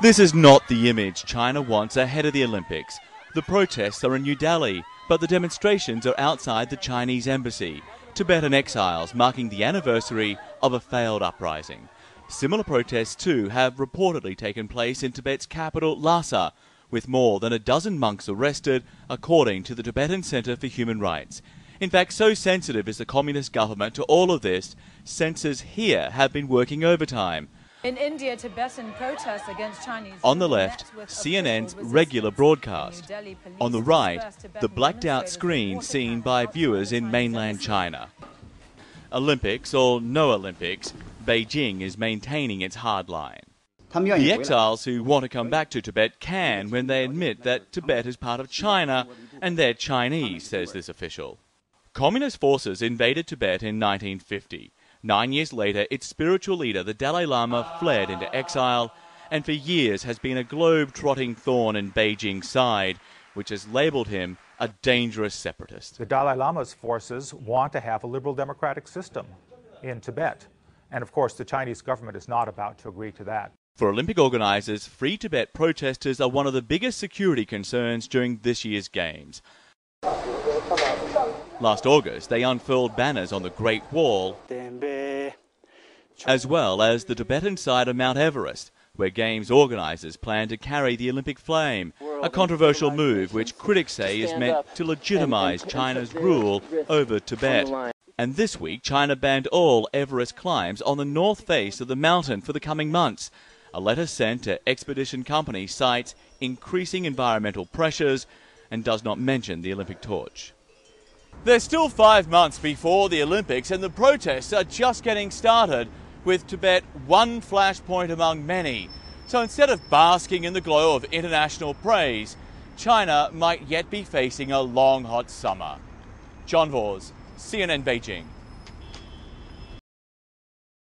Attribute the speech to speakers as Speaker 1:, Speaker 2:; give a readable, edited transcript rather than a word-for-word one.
Speaker 1: This is not the image China wants ahead of the Olympics. The protests are in New Delhi, but the demonstrations are outside the Chinese embassy. Tibetan exiles marking the anniversary of a failed uprising. Similar protests too have reportedly taken place in Tibet's capital, Lhasa, with more than a dozen monks arrested, according to the Tibetan Center for Human Rights. In fact, so sensitive is the communist government to all of this, censors here have been working overtime.
Speaker 2: In India, Tibetan protests against Chinese...
Speaker 1: On the left, CNN's regular broadcast. On the right, the blacked-out screen seen by viewers in mainland China. Olympics or no Olympics, Beijing is maintaining its hard line. The exiles who want to come back to Tibet can when they admit that Tibet is part of China and they're Chinese, says this official. Communist forces invaded Tibet in 1950. 9 years later, its spiritual leader, the Dalai Lama, fled into exile and for years has been a globe-trotting thorn in Beijing's side, which has labelled him a dangerous separatist.
Speaker 3: The Dalai Lama's forces want to have a liberal democratic system in Tibet. And of course, the Chinese government is not about to agree to that.
Speaker 1: For Olympic organisers, Free Tibet protesters are one of the biggest security concerns during this year's Games. Last August, they unfurled banners on the Great Wall, as well as the Tibetan side of Mount Everest, where Games organisers plan to carry the Olympic flame, a controversial move which critics say is meant to legitimise China's rule over Tibet. And this week, China banned all Everest climbs on the north face of the mountain for the coming months. A letter sent to expedition companies cites increasing environmental pressures and does not mention the Olympic torch. There's still 5 months before the Olympics and the protests are just getting started, with Tibet one flashpoint among many. So instead of basking in the glow of international praise, China might yet be facing a long hot summer. John Vors, CNN Beijing.